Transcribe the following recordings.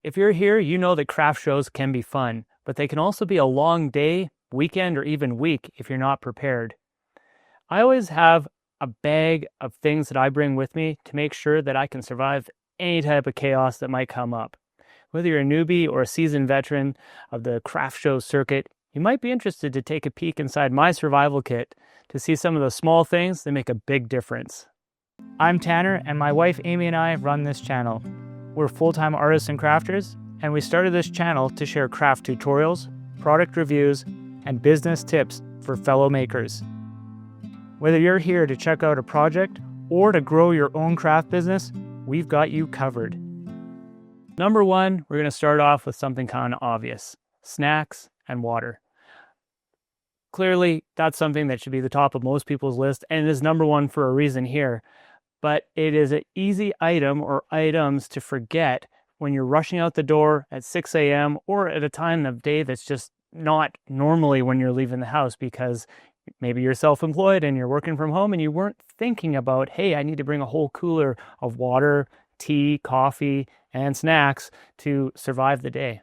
If you're here, you know that craft shows can be fun, but they can also be a long day, weekend, or even week if you're not prepared. I always have a bag of things that I bring with me to make sure that I can survive any type of chaos that might come up. Whether you're a newbie or a seasoned veteran of the craft show circuit, you might be interested to take a peek inside my survival kit to see some of the small things that make a big difference. I'm Tanner, and my wife Amy and I run this channel. We're full-time artists and crafters, and we started this channel to share craft tutorials, product reviews, and business tips for fellow makers. Whether you're here to check out a project or to grow your own craft business, we've got you covered. Number one, we're going to start off with something kind of obvious: snacks and water. Clearly, that's something that should be the top of most people's list, and it is number one for a reason here. But it is an easy item or items to forget when you're rushing out the door at 6 a.m. or at a time of day that's just not normally when you're leaving the house, because maybe you're self-employed and you're working from home and you weren't thinking about, hey, I need to bring a whole cooler of water, tea, coffee, and snacks to survive the day.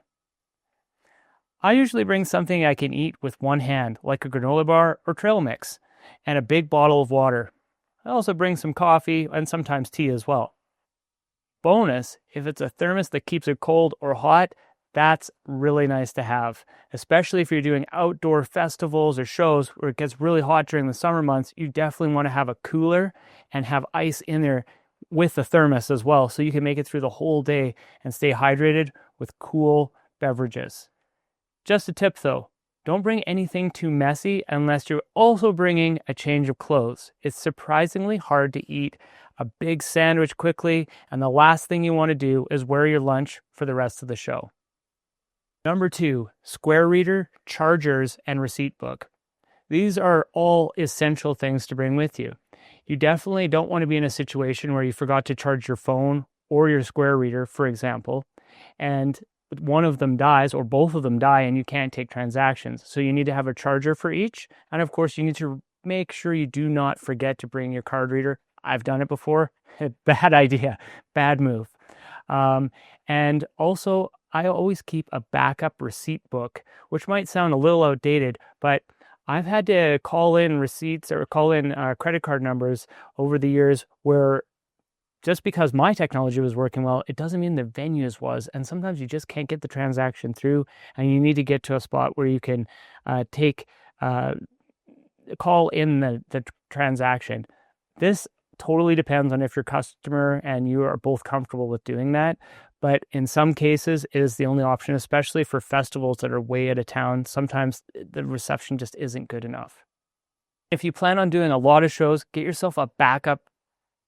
I usually bring something I can eat with one hand, like a granola bar or trail mix, and a big bottle of water. I also bring some coffee and sometimes tea as well. Bonus, if it's a thermos that keeps it cold or hot, that's really nice to have, especially if you're doing outdoor festivals or shows where it gets really hot during the summer months. You definitely want to have a cooler and have ice in there with the thermos as well, so you can make it through the whole day and stay hydrated with cool beverages. Just a tip though, don't bring anything too messy unless you're also bringing a change of clothes. It's surprisingly hard to eat a big sandwich quickly, and the last thing you want to do is wear your lunch for the rest of the show. Number two, square reader, chargers, and receipt book. These are all essential things to bring with you. You definitely don't want to be in a situation where you forgot to charge your phone or your square reader, for example, and one of them dies or both of them die and you can't take transactions. So you need to have a charger for each. And of course, you need to make sure you do not forget to bring your card reader. I've done it before. Bad idea, bad move. And also, I always keep a backup receipt book, which might sound a little outdated, but I've had to call in receipts or call in credit card numbers over the years where just because my technology was working well, it doesn't mean the venue's was. And sometimes you just can't get the transaction through, and you need to get to a spot where you can call in the transaction. This totally depends on if your customer and you are both comfortable with doing that. But in some cases, it is the only option, especially for festivals that are way out of town. Sometimes the reception just isn't good enough. If you plan on doing a lot of shows, get yourself a backup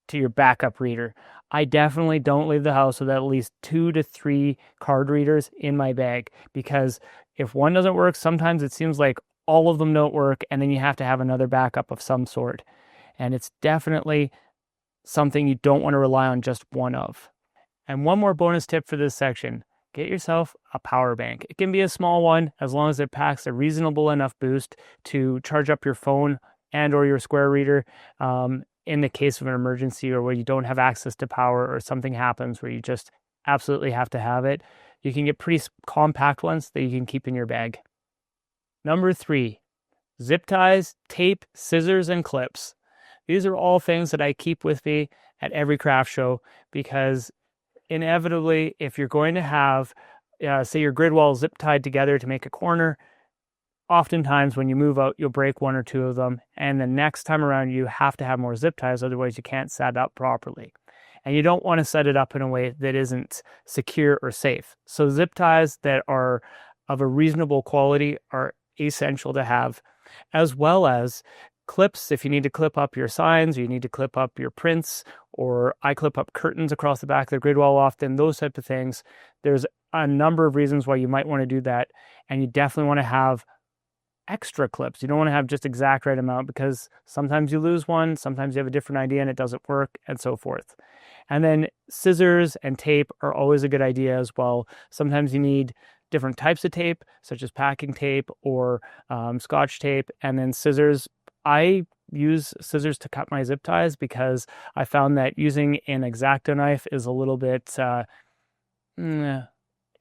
to your backup reader. I definitely don't leave the house with at least 2 to 3 card readers in my bag, because if one doesn't work, sometimes it seems like all of them don't work, and then you have to have another backup of some sort. And it's definitely something you don't want to rely on just one of. And one more bonus tip for this section: get yourself a power bank. It can be a small one as long as it packs a reasonable enough boost to charge up your phone and or your square reader in the case of an emergency, or where you don't have access to power or something happens where you just absolutely have to have it. You can get pretty compact ones that you can keep in your bag. Number 3, zip ties, tape, scissors, and clips. These are all things that I keep with me at every craft show, because inevitably, if you're going to have, say, your grid wall zip tied together to make a corner, oftentimes when you move out, you'll break 1 or 2 of them. And the next time around, you have to have more zip ties, otherwise you can't set it up properly. And you don't want to set it up in a way that isn't secure or safe. So zip ties that are of a reasonable quality are essential to have, as well as clips if you need to clip up your signs, or you need to clip up your prints, or I clip up curtains across the back of the grid wall often, those type of things. There's a number of reasons why you might want to do that, and you definitely want to have extra clips. You don't want to have just exact right amount, because sometimes you lose one, sometimes you have a different idea and it doesn't work, and so forth. And then scissors and tape are always a good idea as well. Sometimes you need different types of tape, such as packing tape or Scotch tape, and then scissors. I use scissors to cut my zip ties because I found that using an X-Acto knife is a little bit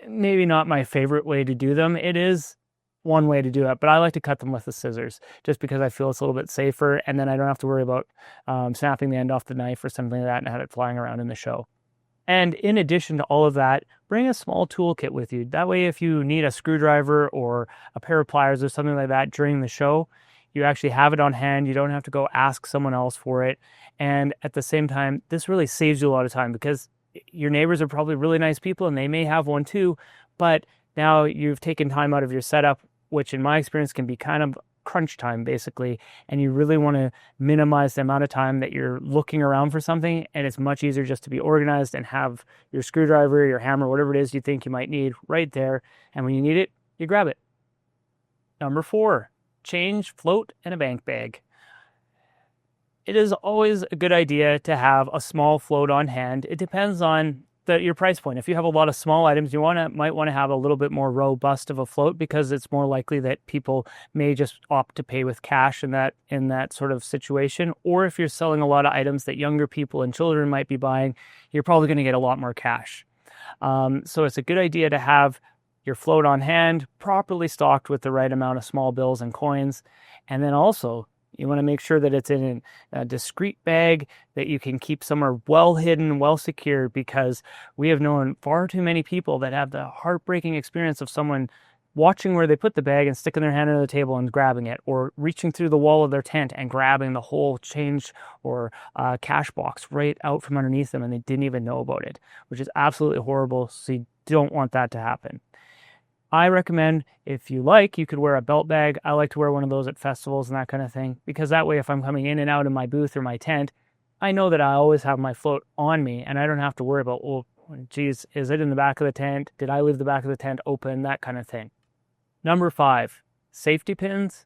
maybe not my favorite way to do them. It is one way to do it, but I like to cut them with the scissors just because I feel it's a little bit safer, and then I don't have to worry about snapping the end off the knife or something like that and have it flying around in the show. And in addition to all of that, bring a small toolkit with you. That way, if you need a screwdriver or a pair of pliers or something like that during the show, you actually have it on hand. You don't have to go ask someone else for it. And at the same time, this really saves you a lot of time because your neighbors are probably really nice people and they may have one too. But now you've taken time out of your setup, which in my experience can be kind of crunch time basically, and you really want to minimize the amount of time that you're looking around for something, and it's much easier just to be organized and have your screwdriver, your hammer, whatever it is you think you might need right there, and when you need it, you grab it. Number 4, change, float, and a bank bag. It is always a good idea to have a small float on hand. It depends on your price point. If you have a lot of small items, you might want to have a little bit more robust of a float because it's more likely that people may just opt to pay with cash in that sort of situation. Or if you're selling a lot of items that younger people and children might be buying, you're probably going to get a lot more cash. So it's a good idea to have your float on hand, properly stocked with the right amount of small bills and coins, and then also you want to make sure that it's in a discreet bag that you can keep somewhere well hidden, well secured, because we have known far too many people that have the heartbreaking experience of someone watching where they put the bag and sticking their hand under the table and grabbing it, or reaching through the wall of their tent and grabbing the whole change or cash box right out from underneath them, and they didn't even know about it, which is absolutely horrible. So you don't want that to happen. I recommend, if you like, you could wear a belt bag. I like to wear one of those at festivals and that kind of thing, because that way if I'm coming in and out of my booth or my tent, I know that I always have my float on me and I don't have to worry about, oh, geez, is it in the back of the tent? Did I leave the back of the tent open? That kind of thing. Number 5, safety pins,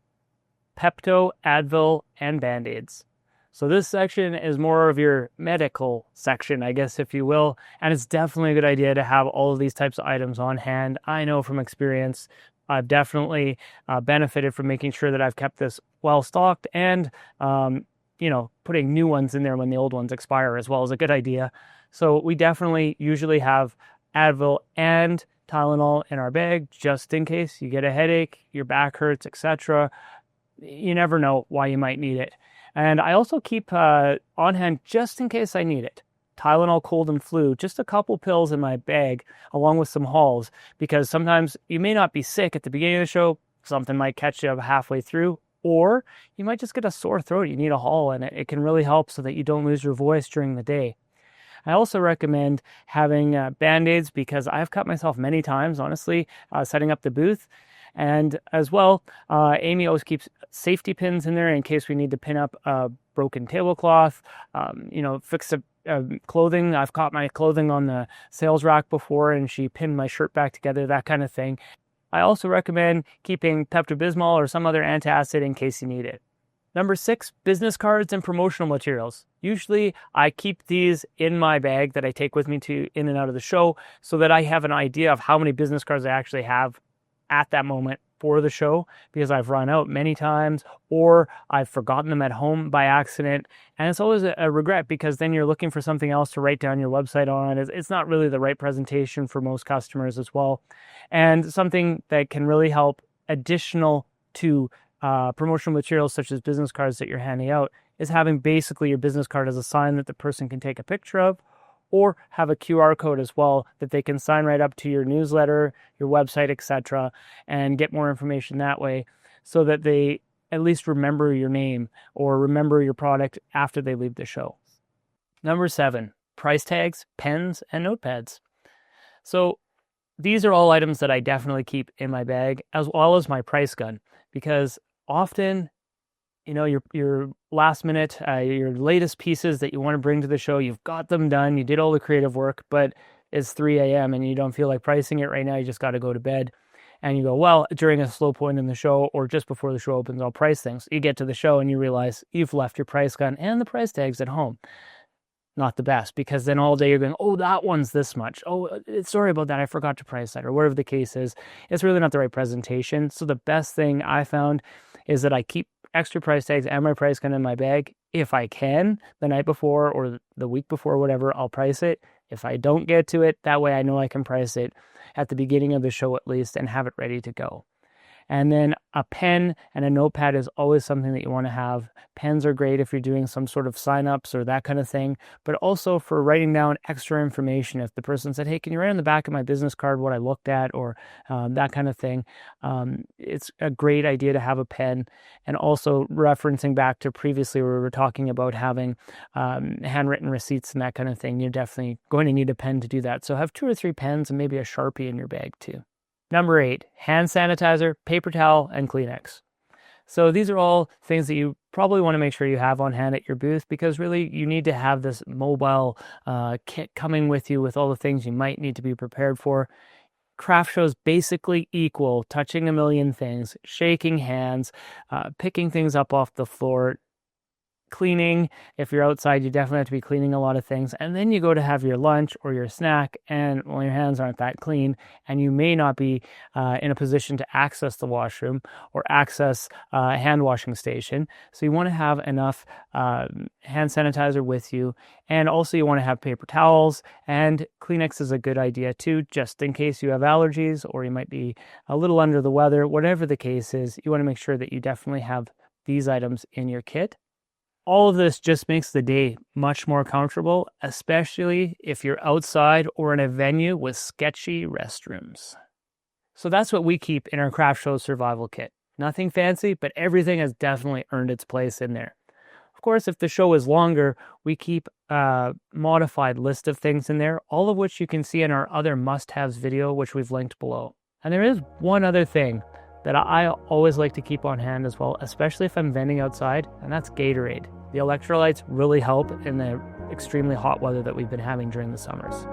Pepto, Advil, and Band-Aids. So this section is more of your medical section, I guess, if you will, and it's definitely a good idea to have all of these types of items on hand. I know from experience, I've definitely benefited from making sure that I've kept this well stocked, and putting new ones in there when the old ones expire as well is a good idea. So we definitely usually have Advil and Tylenol in our bag just in case you get a headache, your back hurts, etc. You never know why you might need it. And I also keep on hand just in case I need it. Tylenol cold and flu, just a couple pills in my bag along with some Halls, because sometimes you may not be sick at the beginning of the show, something might catch you halfway through, or you might just get a sore throat, you need a Hall, and it can really help so that you don't lose your voice during the day. I also recommend having Band-Aids because I've cut myself many times, honestly, setting up the booth. And as well, Amy always keeps safety pins in there in case we need to pin up a broken tablecloth, fix clothing. I've caught my clothing on the sales rack before and she pinned my shirt back together, that kind of thing. I also recommend keeping Pepto-Bismol or some other antacid in case you need it. Number 6, business cards and promotional materials. Usually I keep these in my bag that I take with me to in and out of the show so that I have an idea of how many business cards I actually have at that moment for the show, because I've run out many times or I've forgotten them at home by accident. And it's always a regret because then you're looking for something else to write down your website on. It's not really the right presentation for most customers as well. And something that can really help additional to promotional materials such as business cards that you're handing out is having basically your business card as a sign that the person can take a picture of, or have a QR code as well that they can sign right up to your newsletter, your website, etc., and get more information that way so that they at least remember your name or remember your product after they leave the show. Number 7, price tags, pens, and notepads. So these are all items that I definitely keep in my bag, as well as my price gun, because often, your last minute, your latest pieces that you want to bring to the show, you've got them done, you did all the creative work, but it's 3 a.m. and you don't feel like pricing it right now, you just got to go to bed. And you go, well, during a slow point in the show or just before the show opens, I'll price things. You get to the show and you realize you've left your price gun and the price tags at home. Not the best, because then all day you're going, oh, that one's this much. Oh, sorry about that, I forgot to price that, or whatever the case is. It's really not the right presentation. So the best thing I found is that I keep extra price tags and my price gun in my bag. If I can, the night before or the week before, whatever, I'll price it. If I don't get to it, that way I know I can price it at the beginning of the show at least and have it ready to go. And then a pen and a notepad is always something that you want to have. Pens are great if you're doing some sort of sign-ups or that kind of thing, but also for writing down extra information. If the person said, hey, can you write on the back of my business card what I looked at, or that kind of thing, it's a great idea to have a pen. And also referencing back to previously where we were talking about having handwritten receipts and that kind of thing, you're definitely going to need a pen to do that. So have 2 or 3 pens and maybe a Sharpie in your bag too. Number 8, hand sanitizer, paper towel, and Kleenex. So these are all things that you probably want to make sure you have on hand at your booth, because really you need to have this mobile kit coming with you with all the things you might need to be prepared for. Craft shows basically equal touching a million things, shaking hands, picking things up off the floor, cleaning. If you're outside, you definitely have to be cleaning a lot of things. And then you go to have your lunch or your snack, and well, your hands aren't that clean, and you may not be in a position to access the washroom or access a hand washing station. So you want to have enough hand sanitizer with you. And also you want to have paper towels, and Kleenex is a good idea too, just in case you have allergies or you might be a little under the weather. Whatever the case is, you want to make sure that you definitely have these items in your kit. All of this just makes the day much more comfortable, especially if you're outside or in a venue with sketchy restrooms. So that's what we keep in our craft show survival kit. Nothing fancy, but everything has definitely earned its place in there. Of course, if the show is longer, we keep a modified list of things in there, all of which you can see in our other must-haves video, which we've linked below. And there is one other thing that I always like to keep on hand as well, especially if I'm vending outside, and that's Gatorade. The electrolytes really help in the extremely hot weather that we've been having during the summers.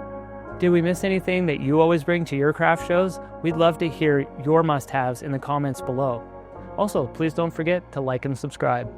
Did we miss anything that you always bring to your craft shows? We'd love to hear your must-haves in the comments below. Also, please don't forget to like and subscribe.